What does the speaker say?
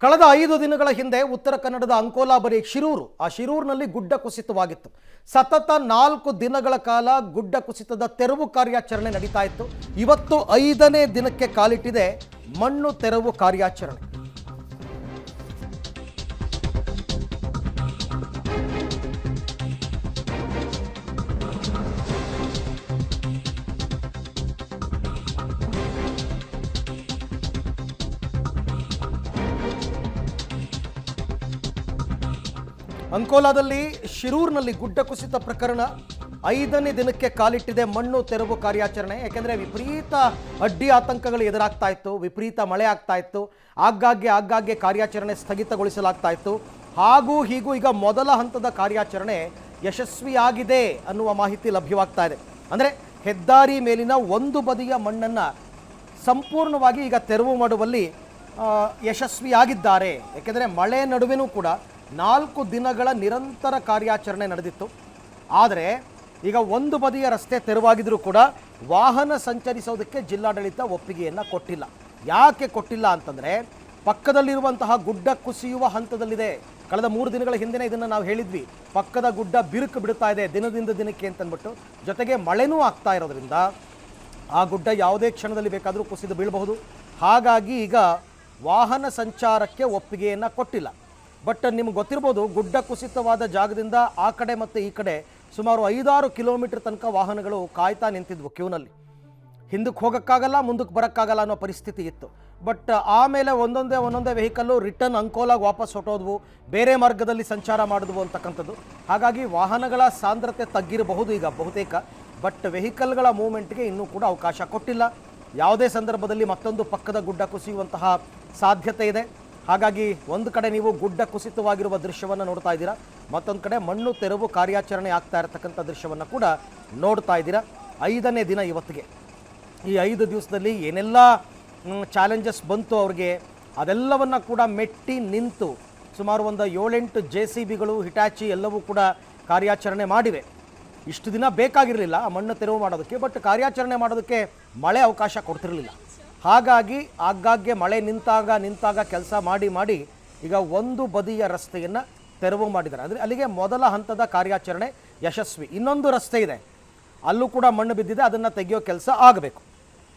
ಕಳೆದ 5 ದಿನಗಳ ಹಿಂದೆ ಉತ್ತರ ಕನ್ನಡದ ಅಂಕೋಲಾ ಬಳಿ ಶಿರೂರು ಆ ಶಿರೂರಿನಲ್ಲಿ ಗುಡ್ಡ ಕುಸಿತವಾಗಿತ್ತು. ಸತತ 4 ದಿನಗಳ ಕಾಲ ಗುಡ್ಡ ಕುಸಿತದ ತೆರವು ಕಾರ್ಯಾಚರಣೆ ನಡೀತಾ ಇತ್ತು. ಇವತ್ತು 5ನೇ ದಿನಕ್ಕೆ ಕಾಲಿಟ್ಟಿದೆ ಮಣ್ಣು ತೆರವು ಕಾರ್ಯಾಚರಣೆ. ಅಂಕೋಲಾದಲ್ಲಿ ಶಿರೂರಿನಲ್ಲಿ ಗುಡ್ಡ ಕುಸಿತ ಪ್ರಕರಣ 5ನೇ ದಿನಕ್ಕೆ ಕಾಲಿಟ್ಟಿದೆ ಮಣ್ಣು ತೆರವು ಕಾರ್ಯಾಚರಣೆ. ಯಾಕೆಂದರೆ ವಿಪರೀತ ಅಡ್ಡಿ ಆತಂಕಗಳು ಎದುರಾಗ್ತಾ ಇತ್ತು, ವಿಪರೀತ ಮಳೆ ಆಗ್ತಾ ಇತ್ತು, ಆಗಾಗ್ಗೆ ಕಾರ್ಯಾಚರಣೆ ಸ್ಥಗಿತಗೊಳಿಸಲಾಗ್ತಾ ಇತ್ತು. ಹಾಗೂ ಹೀಗೂ ಈಗ ಮೊದಲ ಹಂತದ ಕಾರ್ಯಾಚರಣೆ ಯಶಸ್ವಿಯಾಗಿದೆ ಅನ್ನುವ ಮಾಹಿತಿ ಲಭ್ಯವಾಗ್ತಾ ಇದೆ. ಅಂದರೆ ಹೆದ್ದಾರಿ ಮೇಲಿನ ಒಂದು ಬದಿಯ ಮಣ್ಣನ್ನು ಸಂಪೂರ್ಣವಾಗಿ ಈಗ ತೆರವು ಮಾಡುವಲ್ಲಿ ಯಶಸ್ವಿಯಾಗಿದ್ದಾರೆ. ಯಾಕೆಂದರೆ ಮಳೆ ನಡುವೆನೂ ಕೂಡ 4 ದಿನಗಳ ನಿರಂತರ ಕಾರ್ಯಾಚರಣೆ ನಡೆದಿತ್ತು. ಆದರೆ ಈಗ ಒಂದು ಬದಿಯ ರಸ್ತೆ ತೆರವಾಗಿದ್ರೂ ಕೂಡ ವಾಹನ ಸಂಚರಿಸೋದಕ್ಕೆ ಜಿಲ್ಲಾಡಳಿತ ಒಪ್ಪಿಗೆಯನ್ನು ಕೊಟ್ಟಿಲ್ಲ. ಯಾಕೆ ಕೊಟ್ಟಿಲ್ಲ ಅಂತಂದರೆ ಪಕ್ಕದಲ್ಲಿರುವಂತಹ ಗುಡ್ಡ ಕುಸಿಯುವ ಹಂತದಲ್ಲಿದೆ. ಕಳೆದ 3 ದಿನಗಳ ಹಿಂದೆ ಇದನ್ನು ನಾವು ಹೇಳಿದ್ವಿ, ಪಕ್ಕದ ಗುಡ್ಡ ಬಿರುಕು ಬಿಡುತ್ತಾ ಇದೆ ದಿನದಿಂದ ದಿನಕ್ಕೆ ಅಂತಂದ್ಬಿಟ್ಟು. ಜೊತೆಗೆ ಮಳೆನೂ ಆಗ್ತಾ ಇರೋದ್ರಿಂದ ಆ ಗುಡ್ಡ ಯಾವುದೇ ಕ್ಷಣದಲ್ಲಿ ಬೇಕಾದರೂ ಕುಸಿದು ಬೀಳಬಹುದು. ಹಾಗಾಗಿ ಈಗ ವಾಹನ ಸಂಚಾರಕ್ಕೆ ಒಪ್ಪಿಗೆಯನ್ನು ಕೊಟ್ಟಿಲ್ಲ. ಬಟ್ ನಿಮ್ಗೆ ಗೊತ್ತಿರ್ಬೋದು, ಗುಡ್ಡ ಕುಸಿತವಾದ ಜಾಗದಿಂದ ಆ ಕಡೆ ಮತ್ತು ಈ ಕಡೆ ಸುಮಾರು 5-6 ಕಿಲೋಮೀಟರ್ ತನಕ ವಾಹನಗಳು ಕಾಯ್ತಾ ನಿಂತಿದ್ವು ಕ್ಯೂನಲ್ಲಿ. ಹಿಂದಕ್ಕೆ ಹೋಗೋಕ್ಕಾಗಲ್ಲ, ಮುಂದಕ್ಕೆ ಬರೋಕ್ಕಾಗಲ್ಲ ಅನ್ನೋ ಪರಿಸ್ಥಿತಿ ಇತ್ತು. ಬಟ್ ಆಮೇಲೆ ಒಂದೊಂದೇ ವೆಹಿಕಲ್ಲು ರಿಟರ್ನ್ ಅಂಕೋಲಾಗೆ ವಾಪಸ್ ಹೊಟ್ಟೋದ್ವು, ಬೇರೆ ಮಾರ್ಗದಲ್ಲಿ ಸಂಚಾರ ಮಾಡಿದ್ವು ಅಂತಕ್ಕಂಥದ್ದು. ಹಾಗಾಗಿ ವಾಹನಗಳ ಸಾಂದ್ರತೆ ತಗ್ಗಿರಬಹುದು ಈಗ ಬಹುತೇಕ. ಬಟ್ ವೆಹಿಕಲ್ಗಳ ಮೂವ್ಮೆಂಟ್ಗೆ ಇನ್ನೂ ಕೂಡ ಅವಕಾಶ ಕೊಟ್ಟಿಲ್ಲ. ಯಾವುದೇ ಸಂದರ್ಭದಲ್ಲಿ ಮತ್ತೊಂದು ಪಕ್ಕದ ಗುಡ್ಡ ಕುಸಿಯುವಂತಹ ಸಾಧ್ಯತೆ ಇದೆ. ಹಾಗಾಗಿ ಒಂದು ಕಡೆ ನೀವು ಗುಡ್ಡ ಕುಸಿತವಾಗಿರುವ ದೃಶ್ಯವನ್ನು ನೋಡ್ತಾ ಇದ್ದೀರಾ, ಮತ್ತೊಂದು ಕಡೆ ಮಣ್ಣು ತೆರವು ಕಾರ್ಯಾಚರಣೆ ಆಗ್ತಾ ಇರತಕ್ಕಂಥ ದೃಶ್ಯವನ್ನು ಕೂಡ ನೋಡ್ತಾ ಇದ್ದೀರಾ. 5ನೇ ದಿನ ಇವತ್ತಿಗೆ. ಈ 5 ದಿವಸದಲ್ಲಿ ಏನೆಲ್ಲ ಚಾಲೆಂಜಸ್ ಬಂತು ಅವ್ರಿಗೆ, ಅದೆಲ್ಲವನ್ನು ಕೂಡ ಮೆಟ್ಟಿ ನಿಂತು ಸುಮಾರು ಒಂದು 7-8 JCBಗಳು, ಹಿಟಾಚಿ ಎಲ್ಲವೂ ಕೂಡ ಕಾರ್ಯಾಚರಣೆ ಮಾಡಿವೆ. ಇಷ್ಟು ದಿನ ಬೇಕಾಗಿರಲಿಲ್ಲ ಆ ಮಣ್ಣು ತೆರವು ಮಾಡೋದಕ್ಕೆ, ಬಟ್ ಕಾರ್ಯಾಚರಣೆ ಮಾಡೋದಕ್ಕೆ ಮಳೆ ಅವಕಾಶ ಕೊಡ್ತಿರಲಿಲ್ಲ. ಹಾಗಾಗಿ ಆಗಾಗ್ಗೆ ಮಳೆ ನಿಂತಾಗ ಕೆಲಸ ಮಾಡಿ ಈಗ ಒಂದು ಬದಿಯ ರಸ್ತೆಯನ್ನು ತೆರವು ಮಾಡಿದ್ದಾರೆ. ಅಂದರೆ ಅಲ್ಲಿಗೆ ಮೊದಲ ಹಂತದ ಕಾರ್ಯಾಚರಣೆ ಯಶಸ್ವಿ. ಇನ್ನೊಂದು ರಸ್ತೆ ಇದೆ, ಅಲ್ಲೂ ಕೂಡ ಮಣ್ಣು ಬಿದ್ದಿದೆ, ಅದನ್ನು ತೆಗೆಯೋ ಕೆಲಸ ಆಗಬೇಕು.